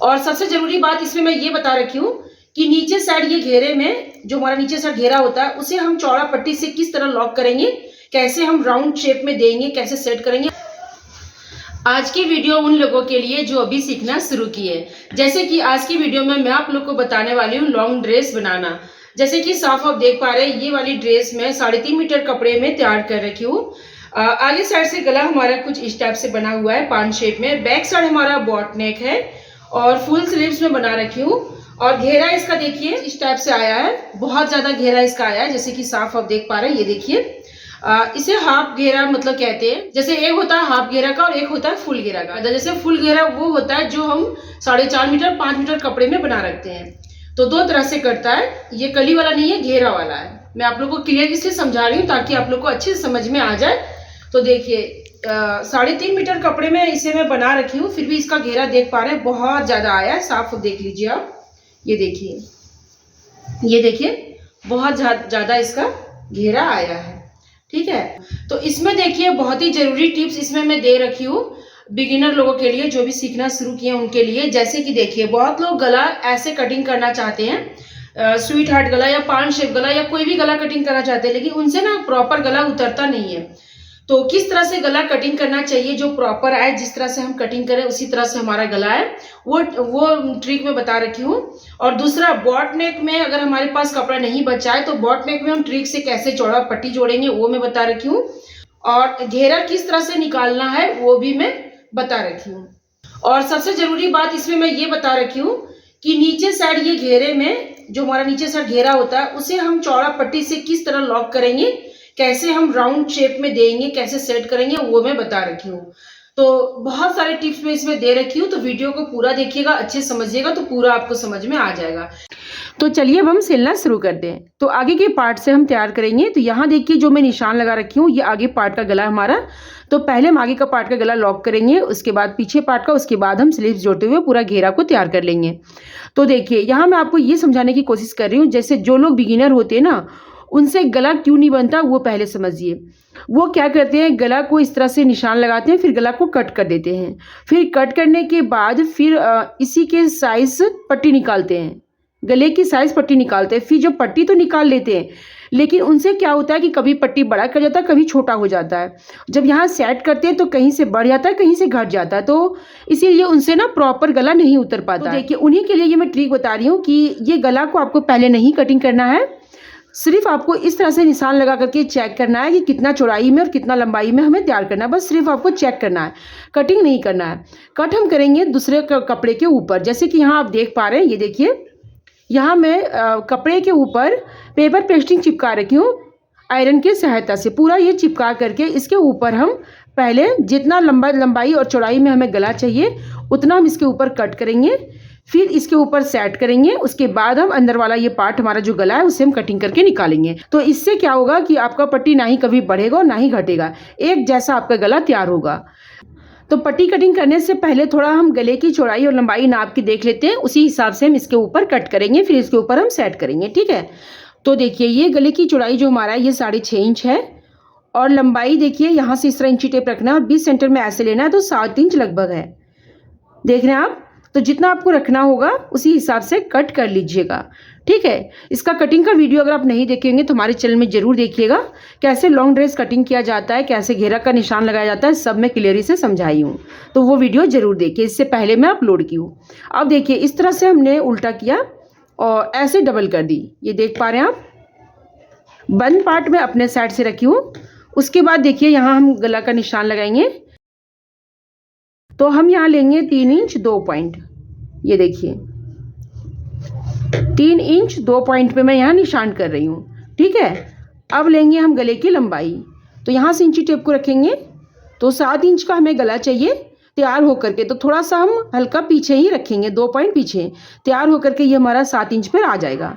और सबसे जरूरी बात इसमें मैं ये बता रखी हूँ कि नीचे साइड ये घेरे में जो हमारा नीचे साइड घेरा होता है उसे हम चौड़ा पट्टी से किस तरह लॉक करेंगे, कैसे हम राउंड शेप में देंगे, कैसे सेट करेंगे। आज की वीडियो उन लोगों के लिए जो अभी सीखना शुरू किए। जैसे कि आज की वीडियो में मैं आप लोग को बताने वाली हूँ लॉन्ग ड्रेस बनाना। जैसे कि साफ आप देख पा रहे हैं ये वाली ड्रेस मैं 3.5 मीटर कपड़े में तैयार कर रखी हूँ। आगे साइड से गला हमारा कुछ इस टाइप से बना हुआ है पान शेप में, बैक साइड हमारा बॉट नेक है और फुल स्लीव्स में बना रखी हूँ। और घेरा इसका देखिए इस टाइप से आया है, बहुत ज्यादा घेरा इसका आया है। जैसे कि साफ आप देख पा रहे हैं, ये देखिए इसे हाफ घेरा मतलब कहते हैं। जैसे एक होता है हाफ घेरा का और एक होता है फुल घेरा का। जैसे फुल घेरा वो होता है जो हम 4.5 मीटर 5 मीटर कपड़े में बना रखते हैं। तो दो तरह से करता है, ये कली वाला नहीं है, घेरा वाला है। मैं आप लोग को क्लियर इसलिए समझा रही हूँ ताकि आप लोग को अच्छे से समझ में आ जाए। तो देखिए 3.5 मीटर कपड़े में इसे मैं बना रखी हूँ, फिर भी इसका घेरा देख पा रहे हैं बहुत ज्यादा आया है। साफ देख लीजिए आप, ये देखिए बहुत ज्यादा इसका घेरा आया है। ठीक है, तो इसमें देखिए बहुत ही जरूरी टिप्स इसमें मैं दे रखी हूँ बिगिनर लोगों के लिए, जो भी सीखना शुरू किए उनके लिए। जैसे कि देखिए बहुत लोग गला ऐसे कटिंग करना चाहते हैं, स्वीट हार्ट गला या पान शेप गला या कोई भी गला कटिंग करना चाहते हैं, लेकिन उनसे ना प्रॉपर गला उतरता नहीं है। तो किस तरह से गला कटिंग करना चाहिए जो प्रॉपर आए, जिस तरह से हम कटिंग करें उसी तरह से हमारा गला है, वो ट्रिक में बता रखी हूँ। और दूसरा बॉट नेक में अगर हमारे पास कपड़ा नहीं बचा है तो बॉट नेक में हम ट्रिक से कैसे चौड़ा पट्टी जोड़ेंगे वो मैं बता रखी हूँ। और घेरा किस तरह से निकालना है वो भी मैं बता रखी हूँ। और सबसे जरूरी बात इसमें मैं ये बता रखी हूँ कि नीचे साइड ये घेरे में जो हमारा नीचे साइड घेरा होता है उसे हम चौड़ा पट्टी से किस तरह लॉक करेंगे, कैसे हम राउंड शेप में देंगे, कैसे सेट करेंगे वो मैं बता रखी हूँ। तो बहुत सारे टिप्स मैं इसमें दे रखी हूँ, तो वीडियो को पूरा देखिएगा, अच्छे समझिएगा तो पूरा आपको समझ में आ जाएगा। तो चलिए अब हम सिलना शुरू करते हैं। तो आगे के पार्ट से हम तैयार करेंगे। तो यहाँ देखिए जो मैं निशान लगा रखी हूँ ये आगे पार्ट का गला हमारा। तो पहले हम आगे का पार्ट का गला लॉक करेंगे, उसके बाद पीछे पार्ट का, उसके बाद हम स्लीव्स जोड़ते हुए पूरा घेरा को तैयार कर लेंगे। तो देखिए यहाँ मैं आपको ये समझाने की कोशिश कर रही हूँ, जैसे जो लोग बिगिनर होते हैं ना उनसे गला क्यों नहीं बनता वो पहले समझिए। वो क्या करते हैं, गला को इस तरह से निशान लगाते हैं, फिर गला को कट कर देते हैं। फिर कट करने के बाद फिर इसी के साइज पट्टी निकालते हैं, गले की साइज पट्टी निकालते हैं। फिर जो पट्टी तो निकाल लेते हैं, लेकिन उनसे क्या होता है कि कभी पट्टी बड़ा कर जाता है, कभी छोटा हो जाता है। जब यहाँ सेट करते हैं तो कहीं से बढ़ जाता है, कहीं से घट जाता है, तो इसीलिए उनसे ना प्रॉपर गला नहीं उतर पाता। तो देखिए उन्हीं के लिए ये मैं ट्रिक बता रही हूँ कि ये गला को आपको पहले नहीं कटिंग करना है, सिर्फ आपको इस तरह से निशान लगा करके चेक करना है कि कितना चौड़ाई में और कितना लंबाई में हमें तैयार करना है। बस सिर्फ आपको चेक करना है, कटिंग नहीं करना है। कट हम करेंगे दूसरे कपड़े के ऊपर। जैसे कि यहाँ आप देख पा रहे हैं, ये देखिए यहाँ मैं कपड़े के ऊपर पेपर पेस्टिंग चिपका रखी हूँ आयरन की सहायता से। पूरा ये चिपका करके इसके ऊपर हम पहले जितना लंबाई और चौड़ाई में हमें गला चाहिए उतना हम इसके ऊपर कट करेंगे, फिर इसके ऊपर सेट करेंगे। उसके बाद हम अंदर वाला ये पार्ट हमारा जो गला है उसे हम कटिंग करके निकालेंगे। तो इससे क्या होगा कि आपका पट्टी ना ही कभी बढ़ेगा और ना ही घटेगा, एक जैसा आपका गला तैयार होगा। तो पट्टी कटिंग करने से पहले थोड़ा हम गले की चौड़ाई और लंबाई नाप के देख लेते हैं, उसी हिसाब से हम इसके ऊपर कट करेंगे, फिर इसके ऊपर हम सेट करेंगे। ठीक है, तो देखिए ये गले की चौड़ाई जो हमारा है ये 6.5 इंच है और लंबाई देखिए यहाँ से इस तरह इंची टेप रखना है और 20 सेंटर में ऐसे लेना है, तो 7 इंच लगभग है। देख रहे हैं आप, तो जितना आपको रखना होगा उसी हिसाब से कट कर लीजिएगा। ठीक है, इसका कटिंग का वीडियो अगर आप नहीं देखेंगे तो हमारे चैनल में जरूर देखिएगा, कैसे लॉन्ग ड्रेस कटिंग किया जाता है, कैसे घेरा का निशान लगाया जाता है, सब मैं क्लियरली से समझाई हूँ। तो वो वीडियो जरूर देखिए, इससे पहले मैं अपलोड की हूँ। अब देखिए इस तरह से हमने उल्टा किया और ऐसे डबल कर दी, ये देख पा रहे हैं आप। बंद पार्ट में अपने साइड से रखी हूँ। उसके बाद देखिए यहाँ हम गला का निशान लगाएंगे। तो हम यहाँ लेंगे 3 इंच 2 पॉइंट, ये देखिए 3 इंच 2 पॉइंट पे मैं यहाँ निशान कर रही हूँ। ठीक है, अब लेंगे हम गले की लंबाई। तो यहाँ से इंची टेप को रखेंगे, तो 7 इंच का हमें गला चाहिए तैयार होकर के। तो थोड़ा सा हम हल्का पीछे ही रखेंगे, 2 पॉइंट पीछे तैयार होकर के ये हमारा 7 इंच पर आ जाएगा।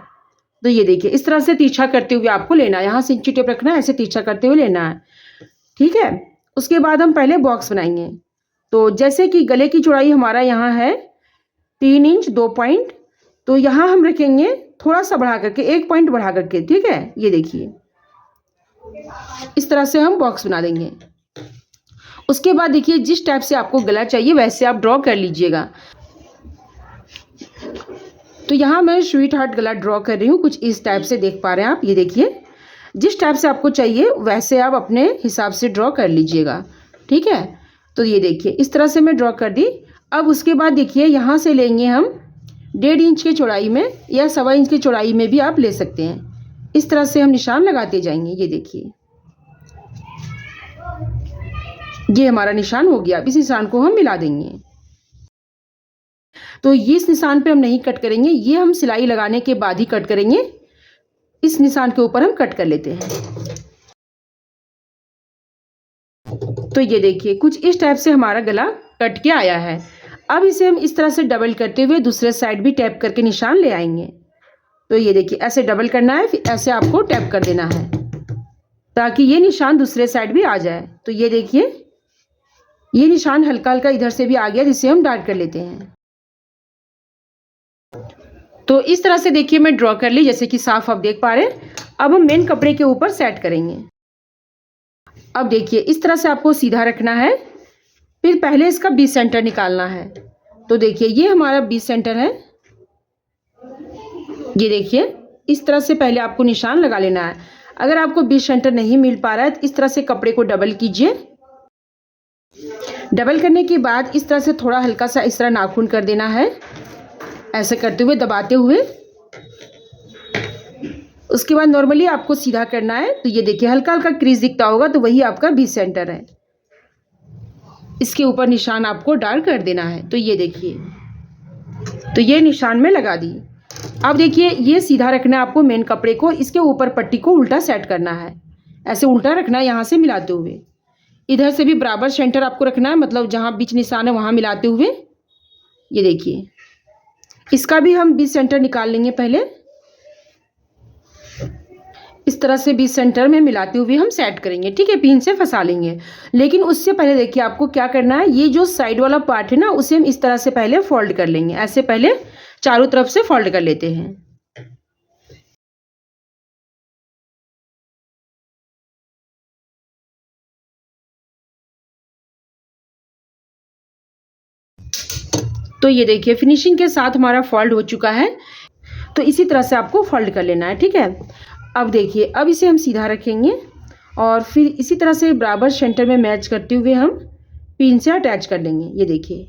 तो ये देखिए इस तरह से तिरछा करते हुए आपको लेना है, यहाँ से इंची टेप रखना है, ऐसे तिरछा करते हुए लेना है। ठीक है, उसके बाद हम पहले बॉक्स बनाएंगे। तो जैसे कि गले की चौड़ाई हमारा यहाँ है 3 इंच 2 पॉइंट, तो यहाँ हम रखेंगे थोड़ा सा बढ़ा करके 1 पॉइंट बढ़ा करके। ठीक है, ये देखिए इस तरह से हम बॉक्स बना देंगे। उसके बाद देखिए जिस टाइप से आपको गला चाहिए वैसे आप ड्रॉ कर लीजिएगा। तो यहाँ मैं स्वीट हार्ट गला ड्रॉ कर रही हूँ, कुछ इस टाइप से देख पा रहे हैं आप। ये देखिए, जिस टाइप से आपको चाहिए वैसे आप अपने हिसाब से ड्रॉ कर लीजिएगा, ठीक है। तो ये देखिए इस तरह से मैं ड्रॉ कर दी। अब उसके बाद देखिए यहाँ से लेंगे हम 1.5 इंच की चौड़ाई में या 1.25 इंच की चौड़ाई में भी आप ले सकते हैं। इस तरह से हम निशान लगाते जाएंगे। ये देखिए, ये हमारा निशान हो गया। अब इस निशान को हम मिला देंगे। तो ये इस निशान पे हम नहीं कट करेंगे, ये हम सिलाई लगाने के बाद ही कट करेंगे। इस निशान के ऊपर हम कट कर लेते हैं। तो ये देखिए कुछ इस टाइप से हमारा गला कट के आया है। अब इसे हम इस तरह से डबल करते हुए दूसरे साइड भी टैप करके निशान ले आएंगे। तो ये देखिए ऐसे डबल करना है, फिर ऐसे आपको टैप कर देना है ताकि ये निशान दूसरे साइड भी आ जाए। तो ये देखिए ये निशान हल्का हल्का इधर से भी आ गया, जिसे हम डार्क कर लेते हैं। तो इस तरह से देखिए मैं ड्रॉ कर ली, जैसे कि साफ आप देख पा रहे हैं। अब हम मेन कपड़े के ऊपर सेट करेंगे। अब देखिए इस तरह से आपको सीधा रखना है, फिर पहले इसका बीच सेंटर निकालना है। तो देखिए ये हमारा बीच सेंटर है। ये देखिए इस तरह से पहले आपको निशान लगा लेना है। अगर आपको बीच सेंटर नहीं मिल पा रहा है तो इस तरह से कपड़े को डबल कीजिए। डबल करने के बाद इस तरह से थोड़ा हल्का सा इस तरह नाखून कर देना है, ऐसे करते हुए दबाते हुए। उसके बाद नॉर्मली आपको सीधा करना है। तो ये देखिए हल्का हल्का क्रीज दिखता होगा, तो वही आपका बीच सेंटर है। इसके ऊपर निशान आपको डार्क कर देना है। तो ये देखिए, तो ये निशान में लगा दी। अब देखिए ये सीधा रखना है आपको मेन कपड़े को, इसके ऊपर पट्टी को उल्टा सेट करना है। ऐसे उल्टा रखना है यहाँ से मिलाते हुए। इधर से भी बराबर सेंटर आपको रखना है, मतलब जहाँ बीच निशान है वहाँ मिलाते हुए। ये देखिए इसका भी हम बीच सेंटर निकाल लेंगे पहले। इस तरह से बीच सेंटर में मिलाते हुए हम सेट करेंगे, ठीक है। पिन से फंसा लेंगे। लेकिन उससे पहले देखिए आपको क्या करना है, ये जो साइड वाला पार्ट है ना उसे हम इस तरह से पहले फोल्ड कर लेंगे। ऐसे पहले चारों तरफ से फोल्ड कर लेते हैं। तो ये देखिए फिनिशिंग के साथ हमारा फोल्ड हो चुका है। तो इसी तरह से आपको फोल्ड कर लेना है, ठीक है। अब देखिए अब इसे हम सीधा रखेंगे और फिर इसी तरह से बराबर सेंटर में मैच करते हुए हम पिन से अटैच कर लेंगे। ये देखिए,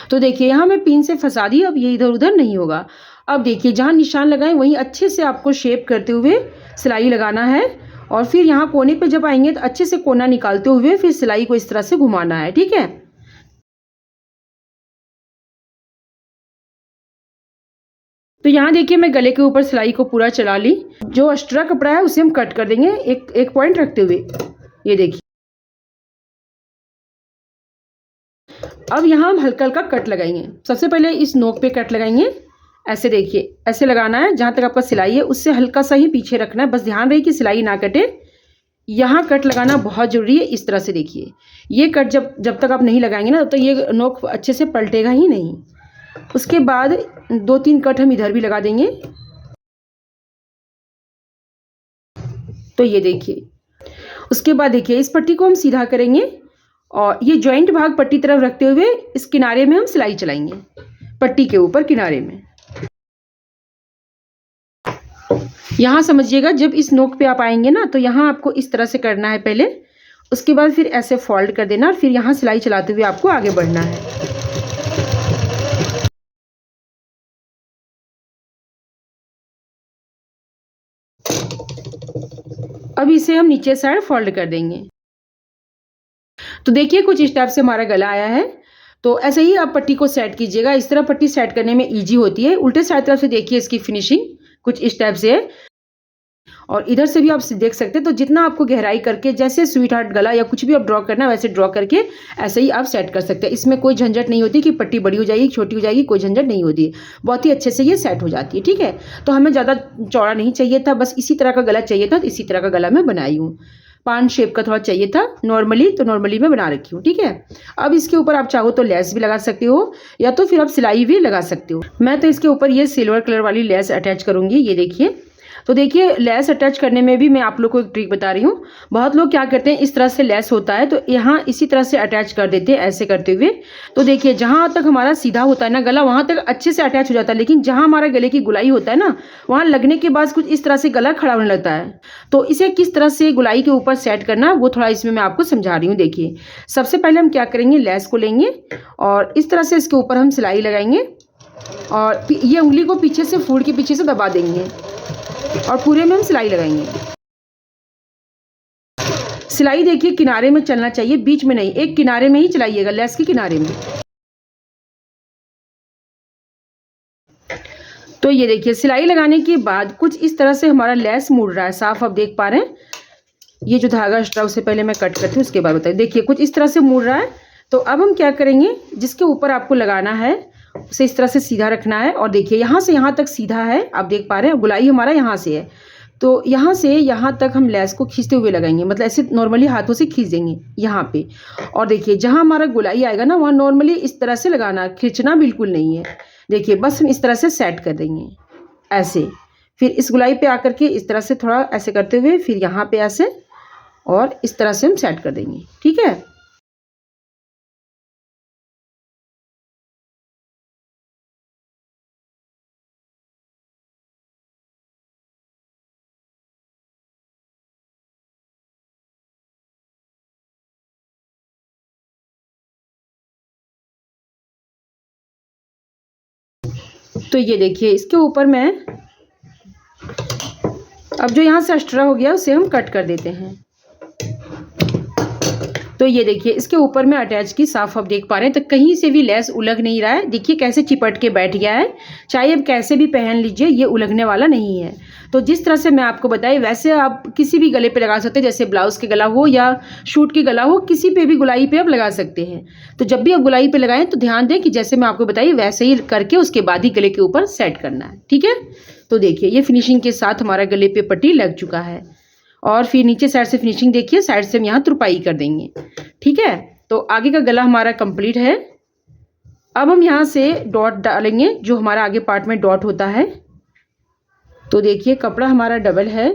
तो देखिए यहाँ मैं पिन से फंसा दी। अब ये इधर उधर नहीं होगा। अब देखिए जहाँ निशान लगाएं वहीं अच्छे से आपको शेप करते हुए सिलाई लगाना है। और फिर यहाँ कोने पे जब आएंगे तो अच्छे से कोना निकालते हुए फिर सिलाई को इस तरह से घुमाना है, ठीक है। तो यहाँ देखिए मैं गले के ऊपर सिलाई को पूरा चला ली। जो एक्स्ट्रा कपड़ा है उसे हम कट कर देंगे एक पॉइंट रखते हुए। ये देखिए अब यहाँ हम हल्का हल्का कट लगाएंगे। सबसे पहले इस नोक पे कट लगाएंगे। ऐसे देखिए ऐसे लगाना है, जहाँ तक आपका सिलाई है उससे हल्का सा ही पीछे रखना है। बस ध्यान रहे कि सिलाई ना कटे। यहाँ कट लगाना बहुत जरूरी है। इस तरह से देखिए ये कट जब तक आप नहीं लगाएंगे ना तब तक ये नोक अच्छे से पलटेगा ही नहीं। उसके बाद 2-3 कट हम इधर भी लगा देंगे। तो ये देखिए उसके बाद देखिए इस पट्टी को हम सीधा करेंगे और ये जॉइंट भाग पट्टी तरफ रखते हुए इस किनारे में हम सिलाई चलाएंगे, पट्टी के ऊपर किनारे में। यहाँ समझिएगा जब इस नोक पे आप आएंगे ना तो यहाँ आपको इस तरह से करना है पहले। उसके बाद फिर ऐसे फोल्ड कर देना और फिर यहाँ सिलाई चलाते हुए आपको आगे बढ़ना है। अब इसे हम नीचे साइड फोल्ड कर देंगे। तो देखिए कुछ इस टाइप से हमारा गला आया है। तो ऐसे ही आप पट्टी को सेट कीजिएगा। इस तरह पट्टी सेट करने में इजी होती है। उल्टे साइड तरफ से देखिए इसकी फिनिशिंग कुछ इस टाइप से है और इधर से भी आप देख सकते हैं। तो जितना आपको गहराई करके जैसे स्वीट हार्ट गला या कुछ भी आप ड्रॉ करना है वैसे ड्रॉ करके ऐसे ही आप सेट कर सकते हैं। इसमें कोई झंझट नहीं होती कि पट्टी बड़ी हो जाएगी छोटी हो जाएगी, कोई झंझट नहीं होती। बहुत ही अच्छे से ये सेट हो जाती है, ठीक है। तो हमें ज़्यादा चौड़ा नहीं चाहिए था, बस इसी तरह का गला चाहिए था। तो इसी तरह का गला मैं बनाई हूँ। पान शेप का थोड़ा चाहिए था नॉर्मली, तो नॉर्मली मैं बना रखी हूँ, ठीक है। अब इसके ऊपर आप चाहो तो लेस भी लगा सकते हो या तो फिर आप सिलाई भी लगा सकते हो। मैं तो इसके ऊपर ये सिल्वर कलर वाली लेस अटैच करूँगी। ये देखिए तो देखिए लेस अटैच करने में भी मैं आप लोग को एक ट्रिक बता रही हूँ। बहुत लोग क्या करते हैं, इस तरह से लेस होता है तो यहाँ इसी तरह से अटैच कर देते हैं ऐसे करते हुए। तो देखिए जहाँ तक हमारा सीधा होता है ना गला, वहाँ तक अच्छे से अटैच हो जाता है, लेकिन जहाँ हमारा गले की गुलाई होता है ना, वहाँ लगने के बाद कुछ इस तरह से गला खड़ा होने लगता है। तो इसे किस तरह से गुलाई के ऊपर सेट करना, वो थोड़ा इसमें मैं आपको समझा रही हूँ। देखिए सबसे पहले हम क्या करेंगे, लेस को लेंगे और इस तरह से इसके ऊपर हम सिलाई लगाएंगे और ये उंगली को पीछे से फोल्ड के पीछे से दबा देंगे और पूरे में हम सिलाई लगाएंगे। सिलाई देखिए किनारे में चलना चाहिए, बीच में नहीं, एक किनारे में ही चलाइएगा, लेस के किनारे में। तो ये देखिए सिलाई लगाने के बाद कुछ इस तरह से हमारा लेस मुड़ रहा है, साफ आप देख पा रहे हैं। ये जो धागा एक्स्ट्रा उससे पहले मैं कट करती हूँ, उसके बाद बताइए। देखिए कुछ इस तरह से मुड़ रहा है। तो अब हम क्या करेंगे, जिसके ऊपर आपको लगाना है उसे इस तरह से सीधा रखना है और देखिए यहाँ से यहाँ तक सीधा है, आप देख पा रहे हैं। गुलाई हमारा यहाँ से है, तो यहाँ से यहाँ तक हम लेस को खींचते हुए लगाएंगे, मतलब ऐसे नॉर्मली हाथों से खींच देंगे यहाँ पे। और देखिए जहाँ हमारा गुलाई आएगा ना, वहाँ नॉर्मली इस तरह से लगाना, खींचना बिल्कुल नहीं है। देखिए बस हम इस तरह से सेट कर देंगे ऐसे। फिर इस गुलाई पे आकर के इस तरह से थोड़ा ऐसे करते हुए फिर यहाँ पे ऐसे और इस तरह से हम सेट कर देंगे, ठीक है। तो ये देखिए इसके ऊपर मैं अब जो यहाँ से एक्स्ट्रा हो गया उसे हम कट कर देते हैं। तो ये देखिए इसके ऊपर में अटैच की, साफ आप देख पा रहे हैं। तो कहीं से भी लेस उलझ नहीं रहा है, देखिए कैसे चिपट के बैठ गया है। चाहे अब कैसे भी पहन लीजिए, ये उलझने वाला नहीं है। तो जिस तरह से मैं आपको बताई वैसे आप किसी भी गले पे लगा सकते हैं, जैसे ब्लाउज़ के गला हो या सूट की गला हो, किसी पे भी गुलाई पे आप लगा सकते हैं। तो जब भी आप गुलाई पे लगाएं तो ध्यान दें कि जैसे मैं आपको बताई वैसे ही करके उसके बाद ही गले के ऊपर सेट करना है, ठीक है। तो देखिए ये फिनिशिंग के साथ हमारा गले पे पट्टी लग चुका है। और फिर नीचे साइड से फिनिशिंग देखिए, साइड से हम यहाँ तुरपाई कर देंगे, ठीक है। तो आगे का गला हमारा कंप्लीट है। अब हम यहाँ से डॉट डालेंगे, जो हमारा आगे पार्ट में डॉट होता है। तो देखिए कपड़ा हमारा डबल है,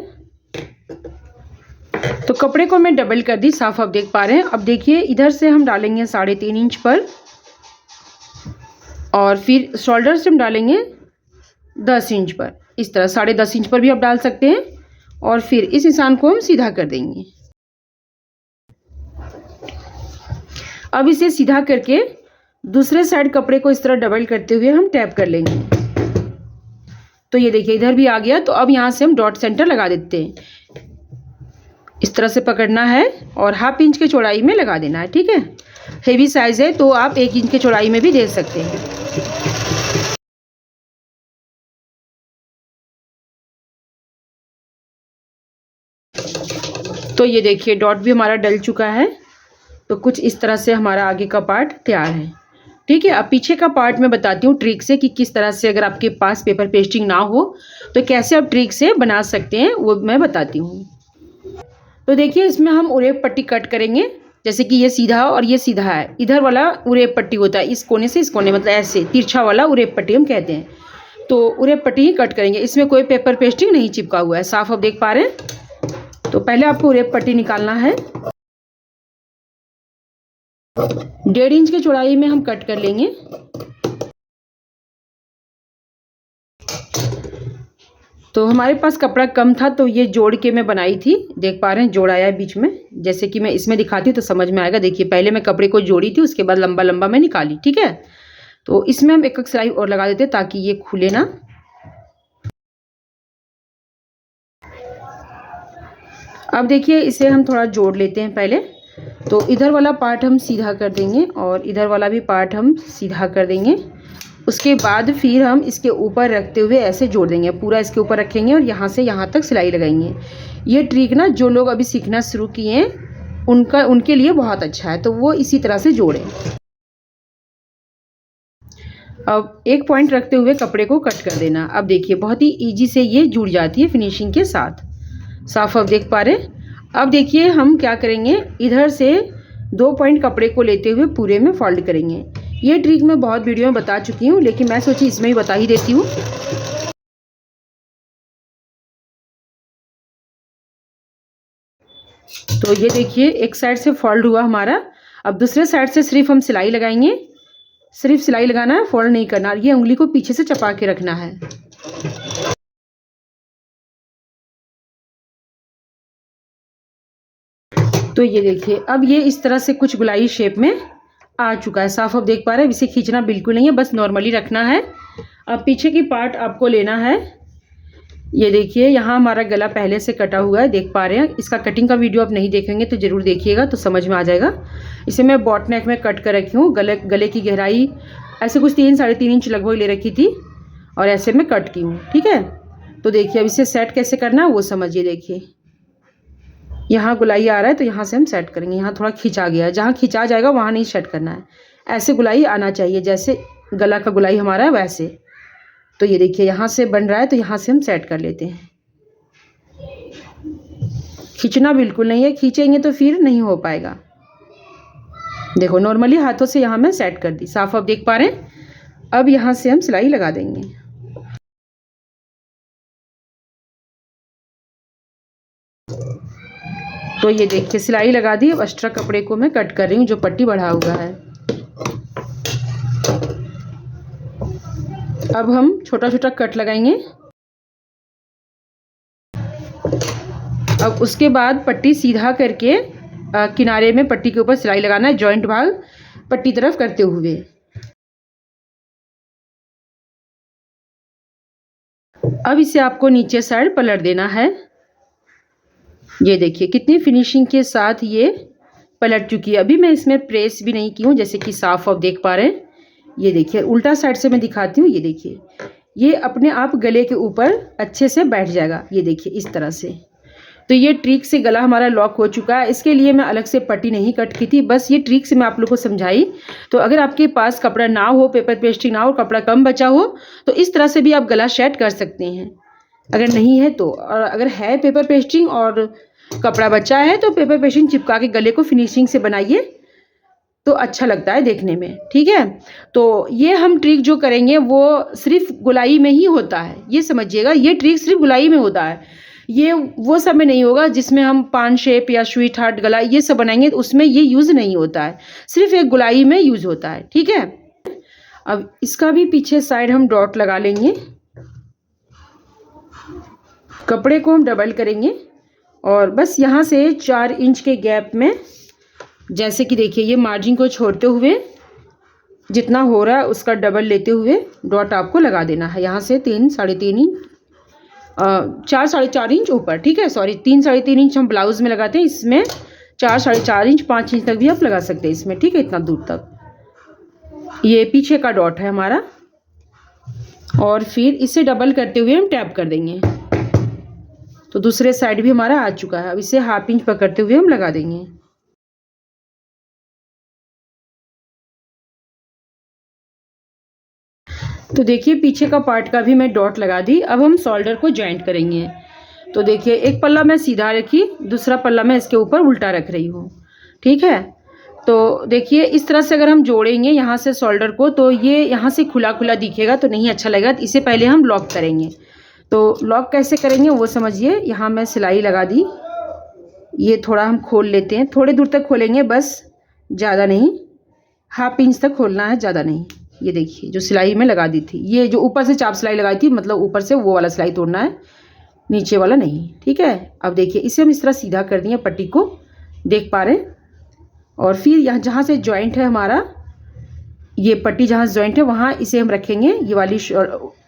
तो कपड़े को मैं डबल कर दी, साफ आप देख पा रहे हैं। अब देखिए इधर से हम डालेंगे 3.5 इंच पर और फिर शोल्डर से हम डालेंगे 10 इंच पर, इस तरह 10.5 इंच पर भी आप डाल सकते हैं। और फिर इस निशान को हम सीधा कर देंगे। अब इसे सीधा करके दूसरे साइड कपड़े को इस तरह डबल करते हुए हम टैप कर लेंगे। तो ये देखिए इधर भी आ गया। तो अब यहाँ से हम डॉट सेंटर लगा देते हैं, इस तरह से पकड़ना है और 1/2 इंच के चौड़ाई में लगा देना है, ठीक है। हेवी साइज है तो आप 1 इंच के चौड़ाई में भी दे सकते हैं। तो ये देखिए डॉट भी हमारा डल चुका है। तो कुछ इस तरह से हमारा आगे का पार्ट तैयार है, ठीक है। अब पीछे का पार्ट मैं बताती हूँ ट्रिक से कि किस तरह से, अगर आपके पास पेपर पेस्टिंग ना हो तो कैसे आप ट्रिक से बना सकते हैं, वो मैं बताती हूँ। तो देखिए इसमें हम उरेप पट्टी कट करेंगे, जैसे कि ये सीधा और ये सीधा है। इधर वाला उरेप पट्टी होता है, इस कोने से इस कोने, मतलब ऐसे तिरछा वाला उरेप पट्टी हम कहते हैं। तो उरेप पट्टी ही कट करेंगे, इसमें कोई पेपर पेस्टिंग नहीं चिपका हुआ है, साफ आप देख पा रहे हैं। तो पहले आपको उरेप पट्टी निकालना है। 1.5 इंच की चौड़ाई में हम कट कर लेंगे। तो हमारे पास कपड़ा कम था तो ये जोड़ के मैं बनाई थी, देख पा रहे हैं जोड़ आया है बीच में। जैसे कि मैं इसमें दिखाती हूँ तो समझ में आएगा। देखिए पहले मैं कपड़े को जोड़ी थी, उसके बाद लंबा लंबा मैं निकाली, ठीक है। तो इसमें हम एक सिलाई और लगा देते ताकि ये खुले ना। अब देखिए इसे हम थोड़ा जोड़ लेते हैं पहले। तो इधर वाला पार्ट हम सीधा कर देंगे और इधर वाला भी पार्ट हम सीधा कर देंगे। उसके बाद फिर हम इसके ऊपर रखते हुए ऐसे जोड़ देंगे, पूरा इसके ऊपर रखेंगे और यहाँ से यहाँ तक सिलाई लगाएंगे। ये ट्रिक ना जो लोग अभी सीखना शुरू किए हैं उनके लिए बहुत अच्छा है, तो वो इसी तरह से जोड़ें। अब एक पॉइंट रखते हुए कपड़े को कट कर देना। अब देखिए बहुत ही ईजी से ये जुड़ जाती है फिनिशिंग के साथ, साफ आप देख पा रहे हैं। अब देखिए हम क्या करेंगे, इधर से 2 पॉइंट कपड़े को लेते हुए पूरे में फोल्ड करेंगे। ये ट्रिक मैं बहुत वीडियो में बता चुकी हूँ, लेकिन मैं सोची इसमें ही बता ही देती हूँ। तो ये देखिए एक साइड से फोल्ड हुआ हमारा। अब दूसरे साइड से सिर्फ हम सिलाई लगाएंगे, सिर्फ सिलाई लगाना है, फोल्ड नहीं करना। ये उंगली को पीछे से चपा के रखना है। तो ये देखिए अब ये इस तरह से कुछ गोलाई शेप में आ चुका है, साफ आप देख पा रहे हैं। इसे खींचना बिल्कुल नहीं है, बस नॉर्मली रखना है। अब पीछे की पार्ट आपको लेना है। ये देखिए यहाँ हमारा गला पहले से कटा हुआ है, देख पा रहे हैं। इसका कटिंग का वीडियो आप नहीं देखेंगे तो ज़रूर देखिएगा, तो समझ में आ जाएगा। इसे मैं बॉट नेक में कट कर रखी हूँ। गले की गहराई ऐसे कुछ 3-3.5 इंच लगभग ले रखी थी और ऐसे में कट की हूँ, ठीक है। तो देखिए अब इसे सेट कैसे करना है वो समझिए। देखिए यहाँ गुलाई आ रहा है तो यहाँ से हम सेट करेंगे। यहाँ थोड़ा खिंचा गया है, जहाँ खिंचा जाएगा वहाँ नहीं सेट करना है। ऐसे गुलाई आना चाहिए जैसे गला का गुलाई हमारा है वैसे। तो ये देखिए यहाँ से बन रहा है तो यहाँ से हम सेट कर लेते हैं। खींचना बिल्कुल नहीं है, खींचेंगे तो फिर नहीं हो पाएगा। देखो नॉर्मली हाथों से यहाँ मैं सेट कर दी, साफ आप देख पा रहे हैं। अब यहाँ से हम सिलाई लगा देंगे। तो ये देखिए सिलाई लगा दी। अब एक्स्ट्रा कपड़े को मैं कट कर रही हूँ जो पट्टी बढ़ा हुआ है। अब हम छोटा छोटा कट लगाएंगे। अब उसके बाद पट्टी सीधा करके किनारे में पट्टी के ऊपर सिलाई लगाना है, जॉइंट भाग पट्टी तरफ करते हुए। अब इसे आपको नीचे साइड पलट देना है। ये देखिए कितनी फिनिशिंग के साथ ये पलट चुकी है। अभी मैं इसमें प्रेस भी नहीं की हूँ, जैसे कि साफ आप देख पा रहे हैं। ये देखिए उल्टा साइड से मैं दिखाती हूँ। ये देखिए ये अपने आप गले के ऊपर अच्छे से बैठ जाएगा। ये देखिए इस तरह से। तो ये ट्रिक से गला हमारा लॉक हो चुका है। इसके लिए मैं अलग से पट्टी नहीं कट की थी, बस ये ट्रिक से मैं आप लोग को समझाई। तो अगर आपके पास कपड़ा ना हो, पेपर पेस्टिंग ना हो, कपड़ा कम बचा हो, तो इस तरह से भी आप गला सेट कर सकते हैं। अगर नहीं है तो, और अगर है पेपर पेस्टिंग और कपड़ा बचा है तो पेपर पेस्टिंग चिपका के गले को फिनिशिंग से बनाइए तो अच्छा लगता है देखने में, ठीक है। तो ये हम ट्रिक जो करेंगे वो सिर्फ गुलाई में ही होता है, ये समझिएगा। ये ट्रिक सिर्फ गुलाई में होता है, ये वो सब में नहीं होगा जिसमें हम पान शेप या स्वीट हार्ट गला ये सब बनाएंगे, तो उसमें ये यूज़ नहीं होता है। सिर्फ एक गुलाई में यूज़ होता है, ठीक है। अब इसका भी पीछे साइड हम डॉट लगा लेंगे। कपड़े को हम डबल करेंगे और बस यहाँ से 4 इंच के गैप में, जैसे कि देखिए ये मार्जिन को छोड़ते हुए जितना हो रहा है उसका डबल लेते हुए डॉट आपको लगा देना है। यहाँ से 3-3.5 इंच 4-4.5 इंच ऊपर, ठीक है। सॉरी 3-3.5 इंच हम ब्लाउज में लगाते हैं, इसमें 4-4.5 इंच 5 इंच तक भी आप लगा सकते हैं इसमें, ठीक है। इतना दूर तक ये पीछे का डॉट है हमारा। और फिर इसे डबल करते हुए हम टैप कर देंगे। तो दूसरे साइड भी हमारा आ चुका है। अब इसे 1/2 इंच पकड़ते हुए हम लगा देंगे। तो देखिए पीछे का पार्ट का भी मैं डॉट लगा दी। अब हम शोल्डर को जॉइंट करेंगे। तो देखिए एक पल्ला मैं सीधा रखी, दूसरा पल्ला मैं इसके ऊपर उल्टा रख रही हूँ, ठीक है। तो देखिए इस तरह से अगर हम जोड़ेंगे यहाँ से शोल्डर को तो ये यहाँ से खुला खुला दिखेगा तो नहीं अच्छा लगेगा। तो इसे पहले हम लॉक करेंगे। तो लॉक कैसे करेंगे वो समझिए। यहाँ मैं सिलाई लगा दी, ये थोड़ा हम खोल लेते हैं, थोड़े दूर तक खोलेंगे बस, ज़्यादा नहीं, 1/2 इंच तक खोलना है, ज़्यादा नहीं। ये देखिए जो सिलाई में लगा दी थी, ये जो ऊपर से चाप सिलाई लगाई थी, मतलब ऊपर से वो वाला सिलाई तोड़ना है, नीचे वाला नहीं, ठीक है। अब देखिए इसे हम इस तरह सीधा कर दिए पट्टी को, देख पा रहे हैं। और फिर यहाँ जहाँ से जॉइंट है हमारा, ये पट्टी जहाँ से जॉइंट है वहाँ इसे हम रखेंगे, ये वाली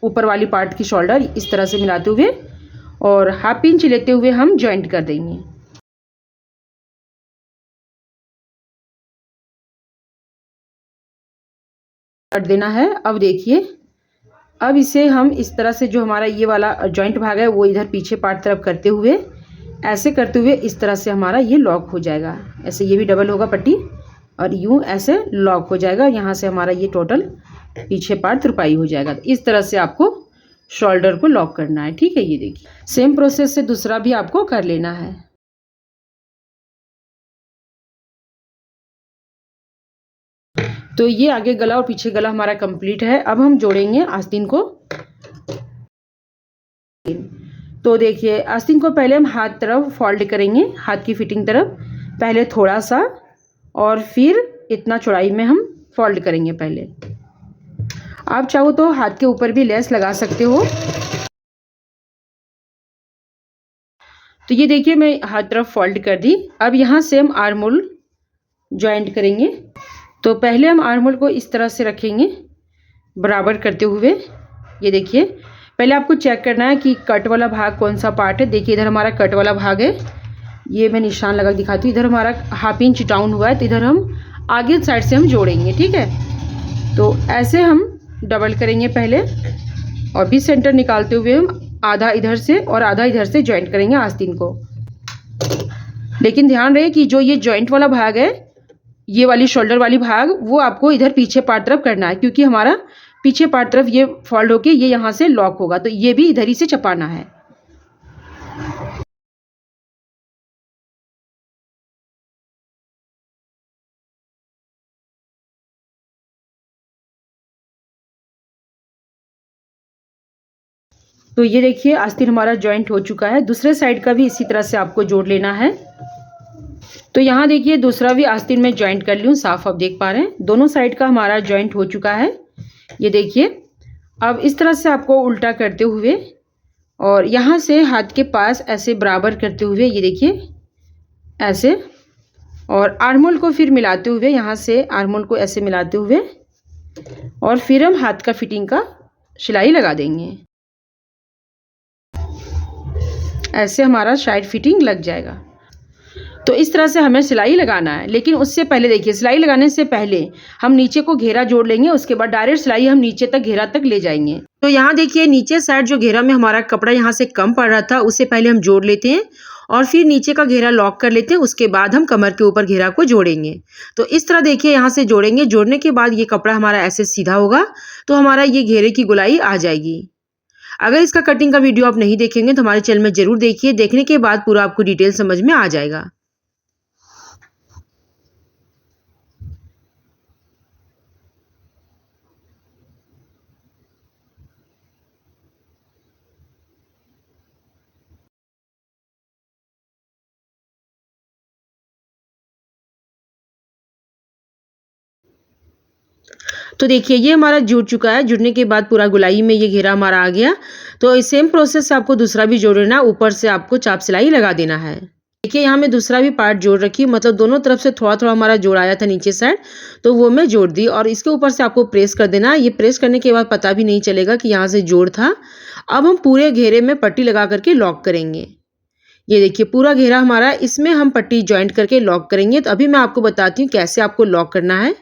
ऊपर वाली पार्ट की शोल्डर इस तरह से मिलाते हुए और 1/2 इंच लेते हुए हम जॉइंट कर देंगे। कट देना है। अब देखिए अब इसे हम इस तरह से, जो हमारा ये वाला जॉइंट भाग है वो इधर पीछे पार्ट तरफ करते हुए, ऐसे करते हुए इस तरह से हमारा ये लॉक हो जाएगा। ऐसे ये भी डबल होगा पट्टी और यूं ऐसे लॉक हो जाएगा। यहाँ से हमारा ये टोटल पीछे पार्ट तुरपाई हो जाएगा। तो इस तरह से आपको शोल्डर को लॉक करना है, ठीक है। ये देखिए सेम प्रोसेस से दूसरा भी आपको कर लेना है। तो ये आगे गला और पीछे गला हमारा कंप्लीट है। अब हम जोड़ेंगे आस्तीन को। तो देखिए आस्तीन को पहले हम हाथ तरफ फोल्ड करेंगे, हाथ की फिटिंग तरफ। पहले थोड़ा सा और फिर इतना चौड़ाई में हम फोल्ड करेंगे। पहले आप चाहो तो हाथ के ऊपर भी लेस लगा सकते हो। तो ये देखिए मैं हर तरफ फोल्ड कर दी। अब यहाँ से हम आर्म होल ज्वाइंट करेंगे। तो पहले हम आर्म होल को इस तरह से रखेंगे बराबर करते हुए। ये देखिए पहले आपको चेक करना है कि कट वाला भाग कौन सा पार्ट है। देखिए इधर हमारा कट वाला भाग है, ये मैं निशान लगा दिखाती हूँ। इधर हमारा 1/2 इंच डाउन हुआ है, तो इधर हम आगे साइड से हम जोड़ेंगे। ठीक है, तो ऐसे हम डबल करेंगे पहले और भी सेंटर निकालते हुए हम आधा इधर से और आधा इधर से ज्वाइंट करेंगे आस्तीन को। लेकिन ध्यान रहे कि जो ये ज्वाइंट वाला भाग है, ये वाली शोल्डर वाली भाग, वो आपको इधर पीछे पार्ट तरफ करना है, क्योंकि हमारा पीछे पार्ट तरफ ये फोल्ड होके ये यहाँ से लॉक होगा, तो ये भी इधर ही से चपाना है। तो ये देखिए आस्तीन हमारा ज्वाइंट हो चुका है। दूसरे साइड का भी इसी तरह से आपको जोड़ लेना है। तो यहाँ देखिए दूसरा भी आस्तीन में ज्वाइंट कर लूँ, साफ आप देख पा रहे हैं दोनों साइड का हमारा ज्वाइंट हो चुका है। ये देखिए अब इस तरह से आपको उल्टा करते हुए और यहाँ से हाथ के पास ऐसे बराबर करते हुए, ये देखिए ऐसे, और आर्मोल को फिर मिलाते हुए, यहाँ से आर्मोल को ऐसे मिलाते हुए और फिर हम हाथ का फिटिंग का सिलाई लगा देंगे। ऐसे हमारा साइड फिटिंग लग जाएगा। तो इस तरह से हमें सिलाई लगाना है। लेकिन उससे पहले देखिए, सिलाई लगाने से पहले हम नीचे को घेरा जोड़ लेंगे, उसके बाद डायरेक्ट सिलाई हम नीचे तक घेरा तक ले जाएंगे। तो यहाँ देखिए नीचे साइड जो घेरा में हमारा कपड़ा यहाँ से कम पड़ रहा था, उससे पहले हम जोड़ लेते हैं और फिर नीचे का घेरा लॉक कर लेते हैं। उसके बाद हम कमर के ऊपर घेरा को जोड़ेंगे। तो इस तरह देखिए यहाँ से जोड़ेंगे। जोड़ने के बाद ये कपड़ा हमारा ऐसे सीधा होगा, तो हमारा ये घेरे की गोलाई आ जाएगी। अगर इसका कटिंग का वीडियो आप नहीं देखेंगे तो हमारे चैनल में जरूर देखिए। देखने के बाद पूरा आपको डिटेल समझ में आ जाएगा। तो देखिए ये हमारा जुड़ चुका है। जुड़ने के बाद पूरा गोलाई में ये घेरा हमारा आ गया। तो इस सेम प्रोसेस से आपको दूसरा भी जोड़ लेना। ऊपर से आपको चाप सिलाई लगा देना है। देखिए यहाँ मैं दूसरा भी पार्ट जोड़ रखी हूँ, मतलब दोनों तरफ से थोड़ा थोड़ा हमारा जोड़ आया था नीचे साइड, तो वो मैं जोड़ दी और इसके ऊपर से आपको प्रेस कर देना। ये प्रेस करने के बाद पता भी नहीं चलेगा कि यहाँ से जोड़ था। अब हम पूरे घेरे में पट्टी लगा करके लॉक करेंगे। ये देखिए पूरा घेरा हमारा, इसमें हम पट्टी ज्वाइंट करके लॉक करेंगे। तो अभी मैं आपको बताती हूँ कैसे आपको लॉक करना है।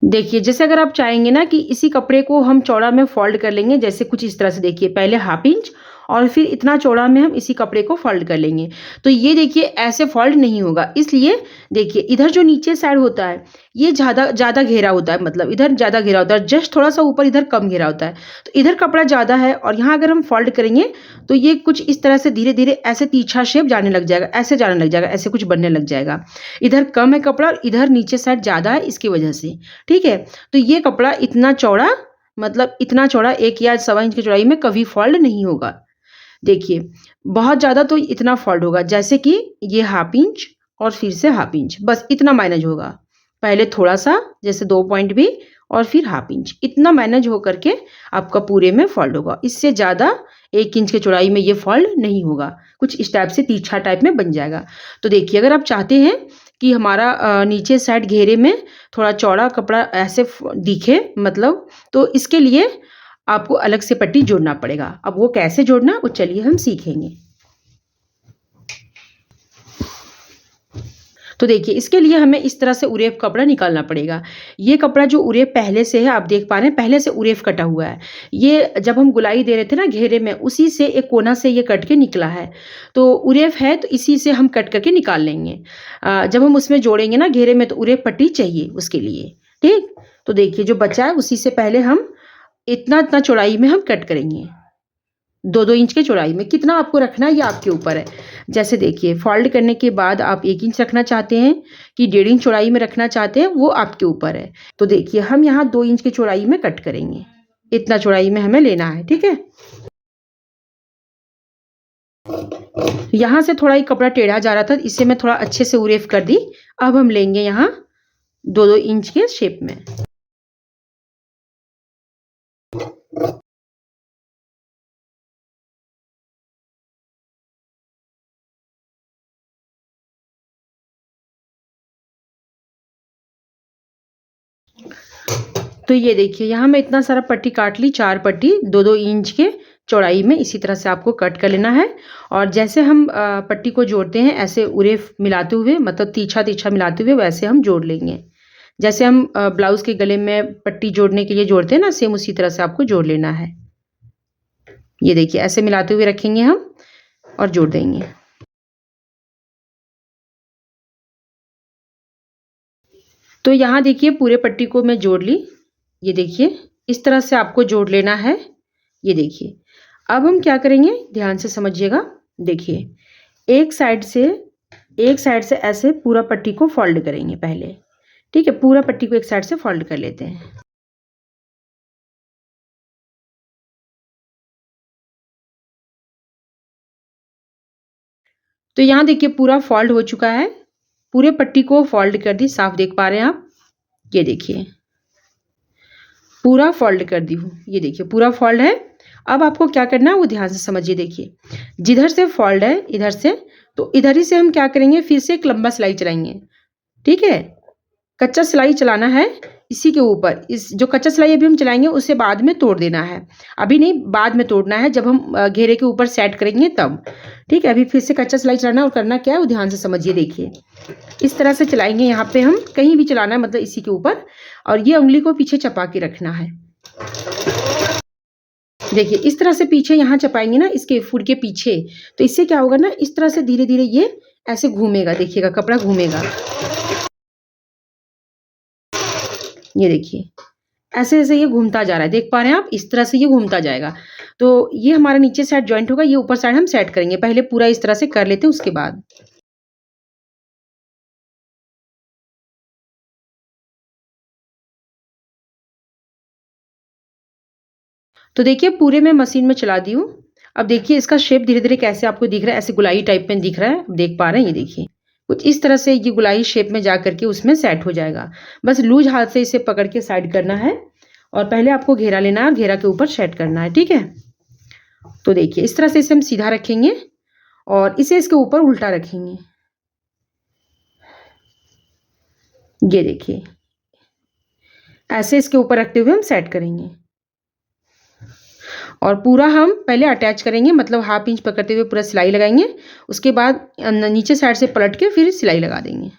देखिए जैसे अगर आप चाहेंगे ना कि इसी कपड़े को हम चौड़ा में फोल्ड कर लेंगे, जैसे कुछ इस तरह से देखिए, पहले 1/2 इंच और फिर इतना चौड़ा में हम इसी कपड़े को फोल्ड कर लेंगे। तो ये देखिए ऐसे फोल्ड नहीं होगा। इसलिए देखिए इधर जो नीचे साइड होता है ये ज़्यादा घेरा होता है, मतलब इधर ज़्यादा घेरा होता है, जस्ट थोड़ा सा ऊपर इधर कम घेरा होता है। तो इधर कपड़ा ज़्यादा है और यहाँ अगर हम फोल्ड करेंगे तो ये कुछ इस तरह से धीरे धीरे ऐसे तिरछा शेप जाने लग जाएगा, ऐसे जाने लग जाएगा, ऐसे कुछ बनने लग जाएगा। इधर कम है कपड़ा और इधर नीचे साइड ज़्यादा है, इसकी वजह से। ठीक है, तो ये कपड़ा इतना चौड़ा, मतलब इतना चौड़ा 1 या 1.25 इंच की चौड़ाई में कभी फोल्ड नहीं होगा। देखिए बहुत ज़्यादा तो इतना फोल्ड होगा, जैसे कि ये 1/2 इंच और फिर से 1/2 इंच, बस इतना मैनेज होगा। पहले थोड़ा सा जैसे 2 पॉइंट भी और फिर 1/2 इंच, इतना मैनेज हो करके आपका पूरे में फोल्ड होगा। इससे ज़्यादा 1 इंच की चौड़ाई में ये फोल्ड नहीं होगा, कुछ इस टाइप से तिरछा टाइप में बन जाएगा। तो देखिए अगर आप चाहते हैं कि हमारा नीचे साइड घेरे में थोड़ा चौड़ा कपड़ा ऐसे दिखे, मतलब, तो इसके लिए आपको अलग से पट्टी जोड़ना पड़ेगा। अब वो कैसे जोड़ना, वो चलिए हम सीखेंगे। तो देखिए इसके लिए हमें इस तरह से उरेफ कपड़ा निकालना पड़ेगा। ये कपड़ा जो उरेफ पहले से है, आप देख पा रहे हैं पहले से उरेफ कटा हुआ है। ये जब हम गुलाई दे रहे थे ना घेरे में, उसी से एक कोना से ये कट के निकला है। तो उरेफ है तो इसी से हम कट करके निकाल लेंगे। जब हम उसमें जोड़ेंगे ना घेरे में, तो उरेफ पट्टी चाहिए उसके लिए। ठीक, तो देखिए जो बचा है उसी से पहले हम इतना चौड़ाई में हम कट करेंगे। 2-2 इंच के चौड़ाई में। कितना आपको रखना है ये आपके ऊपर है। जैसे देखिए फोल्ड करने के बाद आप 1 इंच रखना चाहते हैं कि 1.5 इंच चौड़ाई में रखना चाहते हैं, वो आपके ऊपर है। तो देखिए हम यहाँ 2 इंच की चौड़ाई में कट करेंगे। इतना चौड़ाई में हमें लेना है। ठीक है, यहाँ से थोड़ा ये कपड़ा टेढ़ा जा रहा था, इसे मैं थोड़ा अच्छे से उरेफ कर दी। अब हम लेंगे यहाँ 2-2 इंच के शेप में। तो ये देखिए यहाँ मैं इतना सारा पट्टी काट ली, 4 पट्टी 2-2 इंच के चौड़ाई में। इसी तरह से आपको कट कर लेना है। और जैसे हम पट्टी को जोड़ते हैं ऐसे उरेफ मिलाते हुए, मतलब तीछा तीछा मिलाते हुए, वैसे हम जोड़ लेंगे। जैसे हम ब्लाउज के गले में पट्टी जोड़ने के लिए जोड़ते हैं ना, सेम उसी तरह से आपको जोड़ लेना है। ये देखिए ऐसे मिलाते हुए रखेंगे हम और जोड़ देंगे। तो यहाँ देखिए पूरे पट्टी को मैं जोड़ ली। ये देखिए इस तरह से आपको जोड़ लेना है। ये देखिए अब हम क्या करेंगे, ध्यान से समझिएगा। देखिए एक साइड से ऐसे पूरा पट्टी को फोल्ड करेंगे पहले। ठीक है, पूरा पट्टी को एक साइड से फोल्ड कर लेते हैं। तो यहाँ देखिए पूरा फोल्ड हो चुका है। पूरे पट्टी को फोल्ड कर दी, साफ देख पा रहे हैं आप। ये देखिए पूरा फोल्ड कर दी हूँ। ये देखिए पूरा फोल्ड है। अब आपको क्या करना है वो ध्यान से समझिए। देखिए जिधर से फोल्ड है इधर से, तो इधर ही से हम क्या करेंगे, फिर से एक लंबा सिलाई चलाएंगे। ठीक है, कच्चा सिलाई चलाना है इसी के ऊपर। इस जो कच्चा सिलाई अभी हम चलाएंगे उसे बाद में तोड़ देना है, अभी नहीं, बाद में तोड़ना है जब हम घेरे के ऊपर सेट करेंगे तब। ठीक है, अभी फिर से कच्चा सिलाई चलाना है। और करना क्या है वो ध्यान से समझिए। देखिए इस तरह से चलाएंगे, यहाँ पे हम कहीं भी चलाना है, मतलब इसी के ऊपर। और ये उंगली को पीछे चपा के रखना है। देखिए इस तरह से पीछे यहाँ चपाएंगे ना, इसके फुट के पीछे, तो इससे क्या होगा ना, इस तरह से धीरे धीरे ये ऐसे घूमेगा। देखिएगा कपड़ा घूमेगा। ये देखिए ऐसे ऐसे ये घूमता जा रहा है, देख पा रहे हैं आप, इस तरह से ये घूमता जाएगा। तो ये हमारा नीचे साइड जॉइंट होगा, ये ऊपर साइड हम सेट करेंगे। पहले पूरा इस तरह से कर लेते हैं, उसके बाद। तो देखिए पूरे मैं मशीन में चला दी हूँ। अब देखिए इसका शेप धीरे धीरे कैसे आपको दिख रहा है, ऐसे गुलाई टाइप में दिख रहा है, देख पा रहे हैं। ये देखिए कुछ इस तरह से ये गुलाई शेप में जा करके उसमें सेट हो जाएगा। बस लूज हाथ से इसे पकड़ के साइड करना है और पहले आपको घेरा लेना है और घेरा के ऊपर सेट करना है। ठीक है, तो देखिए इस तरह से इसे हम सीधा रखेंगे और इसे इसके ऊपर उल्टा रखेंगे। ये देखिए ऐसे इसके ऊपर रखते हुए हम सेट करेंगे। और पूरा हम पहले अटैच करेंगे, मतलब हाफ इंच पकड़ते हुए पूरा सिलाई लगाएंगे। उसके बाद नीचे साइड से पलट के फिर सिलाई लगा देंगे।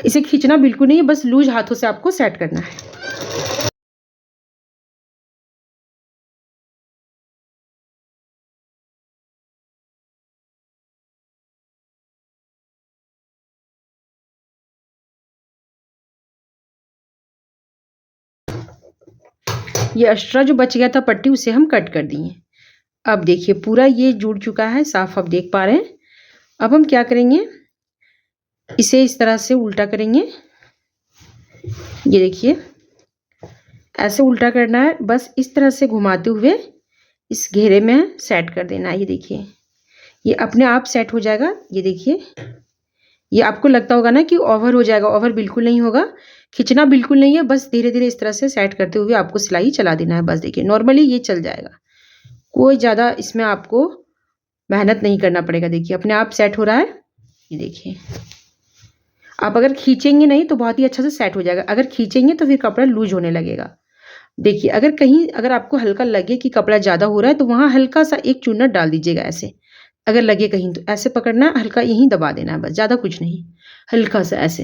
इसे खींचना बिल्कुल नहीं है, बस लूज हाथों से आपको सेट करना है। ये एक्स्ट्रा जो बच गया था पट्टी, उसे हम कट कर दिए। अब देखिए पूरा ये जुड़ चुका है, साफ आप देख पा रहे हैं। अब हम क्या करेंगे, इसे इस तरह से उल्टा करेंगे। ये देखिए ऐसे उल्टा करना है, बस इस तरह से घुमाते हुए इस घेरे में सेट कर देना है। ये देखिए ये अपने आप सेट हो जाएगा। ये देखिए ये आपको लगता होगा ना कि ओवर हो जाएगा, ओवर बिल्कुल नहीं होगा। खींचना बिल्कुल नहीं है, बस धीरे धीरे इस तरह से सेट करते हुए आपको सिलाई चला देना है। बस देखिए नॉर्मली ये चल जाएगा, कोई ज़्यादा इसमें आपको मेहनत नहीं करना पड़ेगा। देखिए अपने आप सेट हो रहा है। ये देखिए आप अगर खींचेंगे नहीं तो बहुत ही अच्छा से सेट हो जाएगा, अगर खींचेंगे तो फिर कपड़ा लूज होने लगेगा। देखिए अगर आपको हल्का लगे कि कपड़ा ज़्यादा हो रहा है तो वहाँ हल्का सा एक चूना डाल दीजिएगा ऐसे। अगर लगे कहीं तो ऐसे पकड़ना, हल्का यहीं दबा देना है, बस ज़्यादा कुछ नहीं, हल्का सा ऐसे।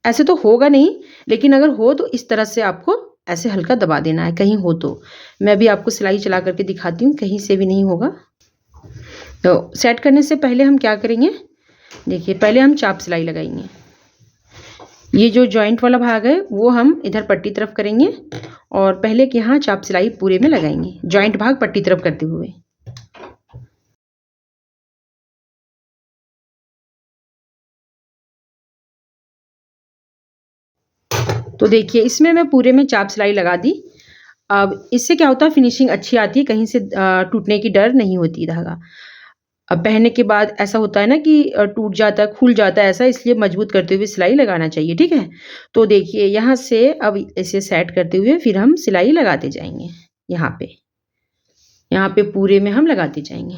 ऐसे तो होगा नहीं, लेकिन अगर हो तो इस तरह से आपको ऐसे हल्का दबा देना है, कहीं हो तो। मैं भी आपको सिलाई चला करके दिखाती हूँ, कहीं से भी नहीं होगा। तो सेट करने से पहले हम क्या करेंगे, देखिए पहले हम चाप सिलाई लगाएंगे। ये जो जॉइंट वाला भाग है वो हम इधर पट्टी तरफ करेंगे और पहले के यहाँ चाप सिलाई पूरे में लगाएंगे, जॉइंट भाग पट्टी तरफ करते हुए। तो देखिए इसमें मैं पूरे में चाप सिलाई लगा दी। अब इससे क्या होता है, फिनिशिंग अच्छी आती है, कहीं से टूटने की डर नहीं होती धागा। अब पहनने के बाद ऐसा होता है ना कि टूट जाता है, खुल जाता है ऐसा, इसलिए मजबूत करते हुए सिलाई लगाना चाहिए, ठीक है। तो देखिए यहाँ से अब इसे सेट करते हुए फिर हम सिलाई लगाते जाएंगे। यहाँ पे पूरे में हम लगाते जाएंगे।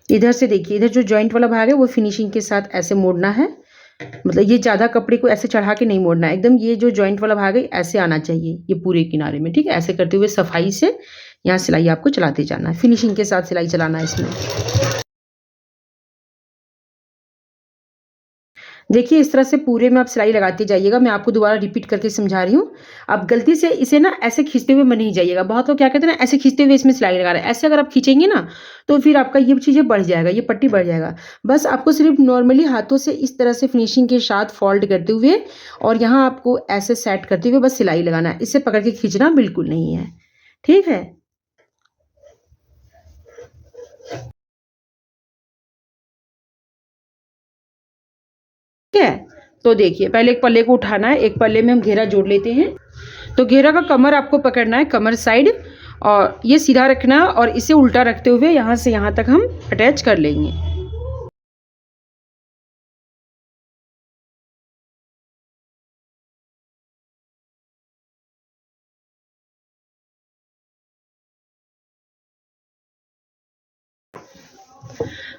इधर से देखिए, इधर जो जॉइंट वाला भाग है वो फिनिशिंग के साथ ऐसे मोड़ना है, मतलब ये ज़्यादा कपड़े को ऐसे चढ़ा के नहीं मोड़ना है, एकदम ये जो जॉइंट वाला भाग है ऐसे आना चाहिए ये पूरे किनारे में, ठीक है। ऐसे करते हुए सफाई से यहाँ सिलाई आपको चलाते जाना है, फिनिशिंग के साथ सिलाई चलाना है इसमें। देखिए इस तरह से पूरे में आप सिलाई लगाते जाइएगा। मैं आपको दोबारा रिपीट करके समझा रही हूँ। आप गलती से इसे ना ऐसे खींचते हुए मत नहीं जाइएगा। बहुत लोग क्या कहते हैं ना, ऐसे खींचते हुए इसमें सिलाई लगा रहे हैं। ऐसे अगर आप खींचेंगे ना तो फिर आपका ये चीज़ें बढ़ जाएगा, ये पट्टी बढ़ जाएगा। बस आपको सिर्फ नॉर्मली हाथों से इस तरह से फिनिशिंग के साथ फोल्ड करते हुए और यहाँ आपको ऐसे सेट करते हुए बस सिलाई लगाना है। इसे पकड़ के खींचना बिल्कुल नहीं है, ठीक है। ठीक है, तो देखिए पहले एक पल्ले को उठाना है, एक पल्ले में हम घेरा जोड़ लेते हैं। तो घेरा का कमर आपको पकड़ना है, कमर साइड, और ये सीधा रखना है और इसे उल्टा रखते हुए यहाँ से यहाँ तक हम अटैच कर लेंगे।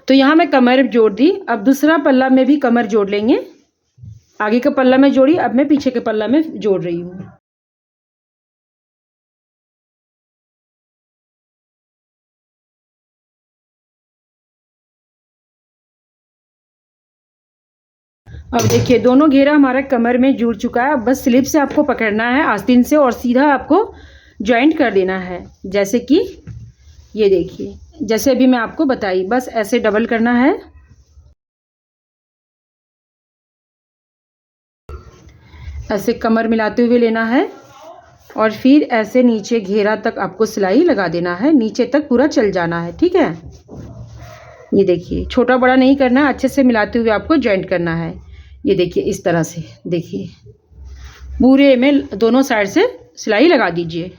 तो यहाँ मैं कमर जोड़ दी। अब दूसरा पल्ला में भी कमर जोड़ लेंगे। आगे का पल्ला में जोड़ी, अब मैं पीछे के पल्ला में जोड़ रही हूँ। अब देखिए दोनों घेरा हमारा कमर में जुड़ चुका है। अब बस स्लिप से आपको पकड़ना है आस्तीन से और सीधा आपको जॉइंट कर देना है। जैसे कि ये देखिए, जैसे अभी मैं आपको बताई, बस ऐसे डबल करना है। ऐसे कमर मिलाते हुए लेना है और फिर ऐसे नीचे घेरा तक आपको सिलाई लगा देना है, नीचे तक पूरा चल जाना है, ठीक है। ये देखिए छोटा बड़ा नहीं करना है, अच्छे से मिलाते हुए आपको जॉइंट करना है। ये देखिए इस तरह से, देखिए पूरे में दोनों साइड से सिलाई लगा दीजिए।